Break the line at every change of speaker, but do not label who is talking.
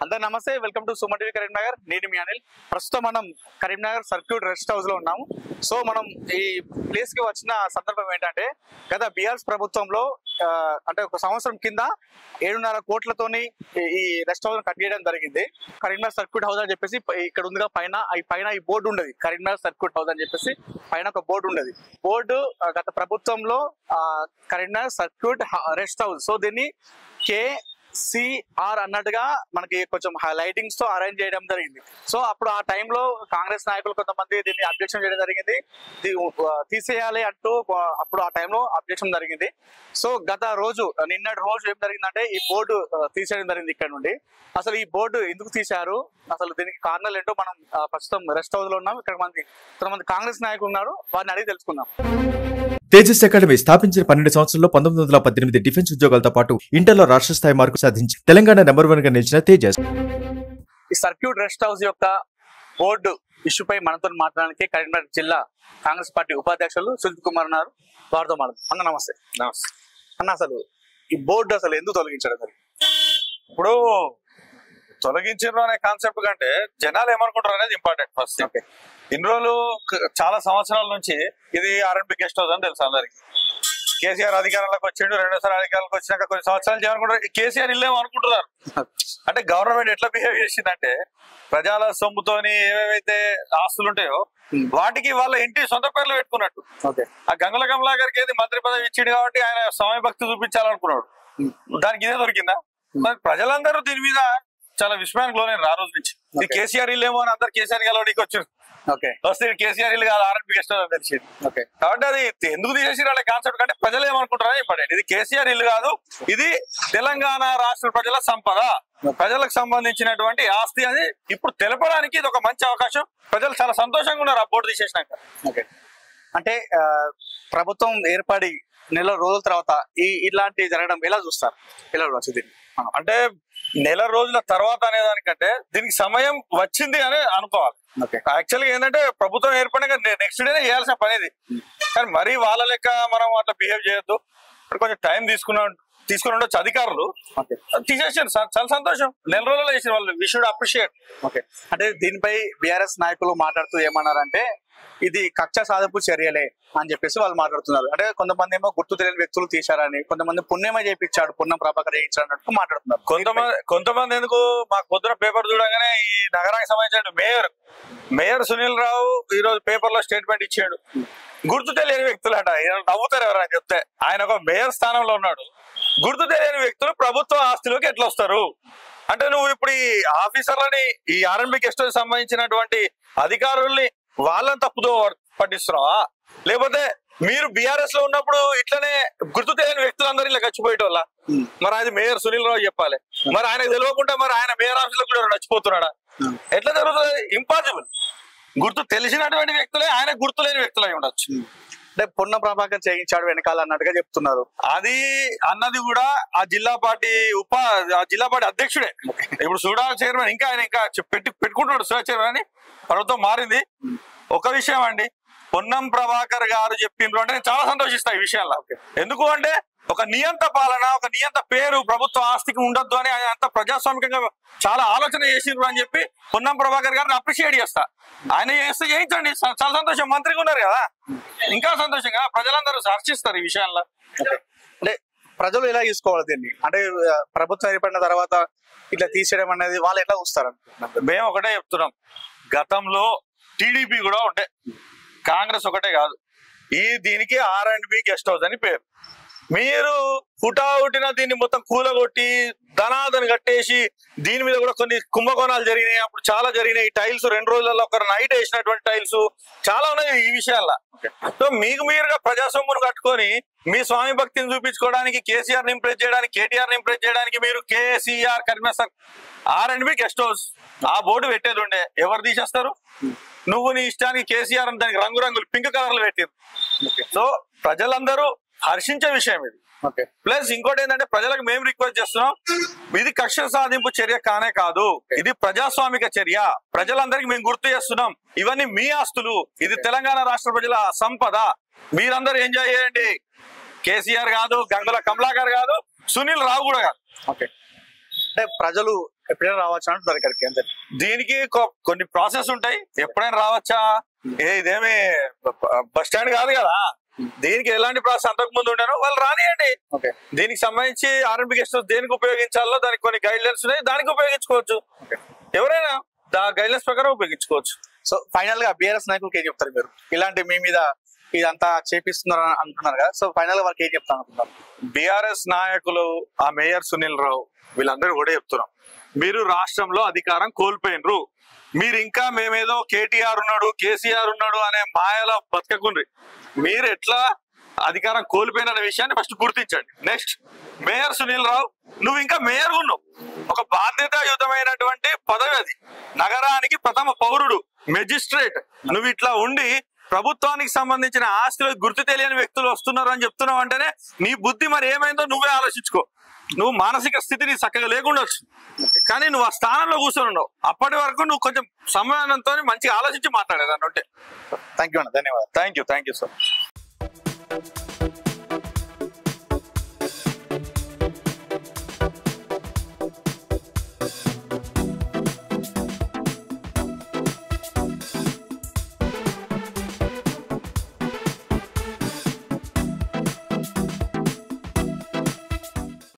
అందరూ నమస్తే, welcome to Suman TV Karimnagar. నేను మీ అనిల్. ప్రస్తుతం మనం కరీంనగర్ సర్క్యూట్ రెస్ట్ హౌస్ లో ఉన్నాము. సో మనం ఈ ప్లేస్ కి వచ్చిన సందర్భం ఏంటంటే, గత బీఆర్ఎస్ ప్రభుత్వంలో అంటే ఒక సంవత్సరం కింద 7.5 కోట్లతోని ఈ రెస్ట్ హౌస్ కట్టేయడం జరిగింది. కరీంనగర్ సర్క్యూట్ హౌస్ అని చెప్పేసి ఇక్కడ ఉందిగా పైన ఈ బోర్డు ఉండదు. కరీంనగర్ సర్క్యూట్ హౌస్ అని చెప్పేసి పైన ఒక బోర్డు ఉండదు. బోర్డు గత ప్రభుత్వంలో Karimnagar circuit rest house, so దీన్ని KCR అన్నట్టుగా మనకి కొంచెం లైటింగ్స్ తో అరేంజ్ చేయడం జరిగింది. సో అప్పుడు ఆ టైంలో కాంగ్రెస్ నాయకులు కొంతమంది దీన్ని అబ్జెక్షన్ చేయడం జరిగింది, తీసేయాలి అంటూ అప్పుడు ఆ టైంలో అబ్జెక్షన్ జరిగింది. సో నిన్నటి రోజు ఏం జరిగిందంటే ఈ బోర్డు తీసేయడం జరిగింది ఇక్కడ నుండి. అసలు ఈ బోర్డు ఎందుకు తీశారు, అసలు దీనికి కారణాలు ఏంటో మనం ప్రస్తుతం రెస్ట్ హౌస్ లో ఉన్నాం. ఇక్కడ కొంతమంది కాంగ్రెస్ నాయకులు ఉన్నారు, వారిని అడిగి తెలుసుకుందాం.
తేజస్ అకాడమీ స్థాపించిన 12 సంవత్సరాల్లో 1918 డిఫెన్స్ ఉద్యోగాలతో పాటు ఇంటర్లో రాష్ట్ర స్థాయి మార్కులు సాధించి తెలంగాణ నెంబర్ 1 గా నిలిచిన తేజస్.
ఈ సర్క్యూట్ రెస్ట్ హౌస్ యొక్క బోర్డు ఇష్యూపై మనతో మాట్లాడడానికి కరీంనగర్ జిల్లా కాంగ్రెస్ పార్టీ ఉపాధ్యక్షులు సుజిత్ కుమార్ ఉన్నారు. వారితో మాట్లాడు. అన్న నమస్తే.
నమస్తే
అన్న, అసలు ఈ బోర్డు అసలు ఎందుకు తొలగించడం?
ఇప్పుడు తొలగించారు అనే కాన్సెప్ట్ కంటే జనాలు ఏమనుకుంటారు అనేది ఇంపార్టెంట్. ఫస్ట్ ఇన్ని రోజులు చాలా సంవత్సరాల నుంచి ఇది R&B గెస్ట్ హౌస్ అని తెలుసు అందరికి. కేసీఆర్ అధికారంలోకి వచ్చిండు, రెండోసారి అధికారంలోకి వచ్చినాక కొన్ని సంవత్సరాలు ఏమనుకుంటారు, కేసీఆర్ ఇల్లేమో అనుకుంటున్నారు. అంటే గవర్నమెంట్ ఎట్లా బిహేవ్ చేసిందంటే, ప్రజల సొమ్ముతోని ఏవేవైతే ఆస్తులు ఉంటాయో వాటికి వాళ్ళ ఇంటి సొంత పేర్లు పెట్టుకున్నట్టు. ఆ గంగుల కమలాకర్కి ఏది మంత్రి పదవి ఇచ్చిండు కాబట్టి ఆయన సమయ భక్తి చూపించాలనుకున్నాడు. దానికి ఇదే దొరికిందా? మరి ప్రజలందరూ దీని మీద చాలా విస్మయానికి లోనే ఆ రోజు నుంచి. ఇది కేసీఆర్ ఇల్లు ఏమో అని అందరు కేసీఆర్ గెలవడానికి వచ్చారు. వస్తే కేసీఆర్ ఇల్లు కాదు, R&B గెస్ట్ హౌస్ అని తెలిసింది. కాబట్టి అది ఎందుకు తీసేసి వాళ్ళ కాన్సెప్ట్ కంటే ప్రజలు ఏమనుకుంటారని ఇంపార్టెంట్. ఇది కేసీఆర్ ఇల్లు కాదు, ఇది తెలంగాణ రాష్ట్ర ప్రజల సంపద, ప్రజలకు సంబంధించినటువంటి ఆస్తి అని ఇప్పుడు తెలపడానికి ఇది ఒక మంచి అవకాశం. ప్రజలు చాలా సంతోషంగా ఉన్నారు ఆ బోర్డు తీసేసినాక.
అంటే ప్రభుత్వం ఏర్పడి నెల రోజుల తర్వాత ఇలాంటివి జరగడం ఎలా చూస్తారు? ఎలా చూడవచ్చు దీన్ని?
అంటే నెల రోజుల తర్వాత అనేదానికంటే దీనికి సమయం వచ్చింది అని అనుకోవాలి. యాక్చువల్గా ఏంటంటే ప్రభుత్వం ఏర్పడిన నెక్స్ట్ డేనే చేయాల్సిన పని ఇది. కానీ మరీ వాళ్ళ లెక్క మనం అట్లా బిహేవ్ చేయొద్దు. కొంచెం టైం తీసుకుని ఉండొచ్చు అధికారులు. తీసేసారు, చాలా సంతోషం. నెల రోజుల్లో చేసిన వాళ్ళు, వి షుడ్ అప్రిషియేట్.
అంటే దీనిపై బీఆర్ఎస్ నాయకులు మాట్లాడుతూ ఏమన్నారంటే, ఇది కక్ష సాధింపు చర్యలే అని చెప్పేసి వాళ్ళు మాట్లాడుతున్నారు. అంటే కొంతమంది ఏమో గుర్తు తెలియని వ్యక్తులు తీశారని, కొంతమంది పుణ్యమే చేయించాడు, పుణ్యం ప్రభాకర్ చేయించాడు అన్నట్టు మాట్లాడుతున్నారు.
కొంతమంది ఎందుకు మాకు పొద్దున పేపర్ చూడగానే ఈ నగరానికి సంబంధించిన మేయర్ సునీల్ రావు ఈ రోజు పేపర్ లో స్టేట్మెంట్ ఇచ్చాడు. గుర్తు తెలియని వ్యక్తులు అట, నవ్వుతారు ఎవరైనా చెప్తే. ఆయన ఒక మేయర్ స్థానంలో ఉన్నాడు. గుర్తు తెలియని వ్యక్తులు ప్రభుత్వ ఆస్తిలోకి ఎట్లా వస్తారు అంటే, నువ్వు ఇప్పుడు ఈ ఆఫీసర్లని, ఈ R&B గెస్ట్ హౌస్ సంబంధించినటువంటి అధికారుల్ని వాళ్ళని తప్పుదో పట్టిస్తున్నావా? లేకపోతే మీరు బీఆర్ఎస్ లో ఉన్నప్పుడు ఇట్లనే గుర్తు తెలియని వ్యక్తులందరూ ఇలా చచ్చిపోయేటోళ్ళ? మరి అది మేయర్ సునీల్ రావు చెప్పాలి. మరి ఆయనకు తెలియకుండా మరి ఆయన మేయర్ ఆఫీస్ లో కూడా చచ్చిపోతున్నాడా? ఎట్లా జరుగుతుంది? ఇంపాసిబుల్. గుర్తు తెలిసినటువంటి వ్యక్తులే ఆయన గుర్తు లేని వ్యక్తులు అయి ఉండొచ్చు.
అంటే పుణ్య ప్రభాకర్ చేయించాడు వెనకాల అన్నట్టుగా చెప్తున్నారు.
అది అన్నది కూడా ఆ జిల్లా పార్టీ అధ్యక్షుడే. ఇప్పుడు సూడా చైర్మన్ ఇంకా ఆయన పెట్టుకుంటున్నాడు. సూడా చైర్మన్ అని ప్రభుత్వం మారింది. ఒక విషయం అండి, పొన్నం ప్రభాకర్ గారు చెప్పిండ్రు అంటే నేను చాలా సంతోషిస్తా ఈ విషయంలో. ఎందుకు అంటే ఒక నియంత పాలన, ఒక నియంత పేరు ప్రభుత్వ ఆస్తికి ఉండొద్దు అని అంత ప్రజాస్వామికంగా చాలా ఆలోచన చేసిండ్రు అని చెప్పి పొన్నం ప్రభాకర్ గారిని అప్రిషియేట్ చేస్తా. ఆయన చేస్తే చేయించండి, చాలా సంతోషం. మంత్రిగా ఉన్నారు కదా, ఇంకా సంతోషంగా ప్రజలందరూ హర్షిస్తారు ఈ విషయంలో.
అంటే ప్రజలు ఎలా తీసుకోవాలి దీన్ని? అంటే ప్రభుత్వం ఏర్పడిన తర్వాత ఇట్లా తీసేయడం అనేది వాళ్ళు ఎట్లా చూస్తారు?
మేము ఒకటే చెప్తున్నాం, గతంలో టీడీపీ కూడా ఉంటే, కాంగ్రెస్ ఒకటే కాదు. దీనికి R&B గెస్ట్ హౌస్ అని పేరు. మీరు హుటాహుటిన దీన్ని మొత్తం కూలగొట్టి ధనాదని కట్టేసి దీని మీద కూడా కొన్ని కుంభకోణాలు జరిగినాయి. అప్పుడు చాలా జరిగినాయి. టైల్స్ 2 రోజులలో ఒక నైట్ వేసినటువంటి టైల్స్ చాలా ఉన్నాయి ఈ విషయాల్లో. సో మీకు మీరుగా ప్రజాస్వామ్యం కట్టుకొని మీ స్వామి భక్తిని చూపించుకోవడానికి, కేసీఆర్ ని ఇంప్రెస్ చేయడానికి, కేటీఆర్ ని ఇంప్రెస్ చేయడానికి మీరు KCR Karimnagar R&B guest house ఆ బోర్డు పెట్టేది ఉండే. ఎవరు తీసేస్తారు? నువ్వు నీ ఇష్టానికి కేసీఆర్ అని దానికి రంగురంగులు పింక్ కలర్లు పెట్టారు. సో ప్రజలందరూ హర్షించే విషయం ఇది. ప్లస్ ఇంకోటి ఏంటంటే, ప్రజలకు మేము రిక్వెస్ట్ చేస్తున్నాం, ఇది కక్ష సాధింపు చర్య కానే కాదు, ఇది ప్రజాస్వామిక చర్య. ప్రజలందరికీ మేము గుర్తు చేస్తున్నాం, ఇవన్నీ మీ ఆస్తులు, ఇది తెలంగాణ రాష్ట్ర ప్రజల సంపద. మీరందరూ ఎంజాయ్ చేయండి. కేసీఆర్ కాదు, గంగుల కమలాకర్ కాదు, సునీల్ రావు కూడా కాదు.
అంటే ప్రజలు ఎప్పుడైనా రావచ్చు అంటున్నారు ఇక్కడికి అంతే.
దీనికి కొన్ని ప్రాసెస్ ఉంటాయి, ఎప్పుడైనా రావచ్చా, ఇదేమి బస్ స్టాండ్ కాదు కదా, దీనికి ఎలాంటి ప్రాసెస్ అంతకు ముందు ఉంటారో వాళ్ళు రానియండి. దీనికి సంబంధించి ఆర్ఎండ్బి గెస్ట్ హౌస్ దేనికి ఉపయోగించాలో దానికి కొన్ని గైడ్ లైన్స్ ఉన్నాయి, దానికి ఉపయోగించుకోవచ్చు. ఎవరైనా గైడ్ లైన్స్ ప్రకారం ఉపయోగించుకోవచ్చు.
సో ఫైనల్ గా బీఆర్ఎస్ నాయకులకి ఏం చెప్తారు మీరు? ఇలాంటి మీ మీద ఇదంతా చేపిస్తున్నారు అంటున్నారు కదా, సో ఫైనల్ గా వాళ్ళకి ఏం చెప్తాను అనుకుంటున్నారు?
బీఆర్ఎస్ నాయకులు, ఆ మేయర్ సునీల్ రావు, వీళ్ళందరూ కూడా చెప్తున్నాం, మీరు రాష్ట్రంలో అధికారం కోల్పోయినరు. మీరు ఇంకా మేమేదో కేటీఆర్ ఉన్నాడు, కేసీఆర్ ఉన్నాడు అనే మాయలో బతకకుండ్రి. మీరు ఎట్లా అధికారం కోల్పోయిన విషయాన్ని ఫస్ట్ గుర్తించండి. నెక్స్ట్, మేయర్ సునీల్ రావు, నువ్వు ఇంకా మేయర్ ఉన్నావు, ఒక బాధ్యతాయుతమైనటువంటి పదవి అది, నగరానికి ప్రథమ పౌరుడు, మెజిస్ట్రేట్. నువ్వు ఇట్లా ఉండి ప్రభుత్వానికి సంబంధించిన ఆస్తులు గుర్తు తెలియని వ్యక్తులు వస్తున్నారు అని చెప్తున్నావు అంటేనే నీ బుద్ధి మరి ఏమైందో నువ్వే ఆలోచించుకో. నువ్వు మానసిక స్థితిని చక్కగా లేకుండొచ్చు, కానీ నువ్వు ఆ స్థానంలో కూర్చొని ఉన్నావు. అప్పటి వరకు నువ్వు కొంచెం సంవేదనతో మంచిగా ఆలోచించి మాట్లాడేదాన్ని ఉంటే.
థ్యాంక్ యూ అన్న, ధన్యవాదాలు.
Thank you sir.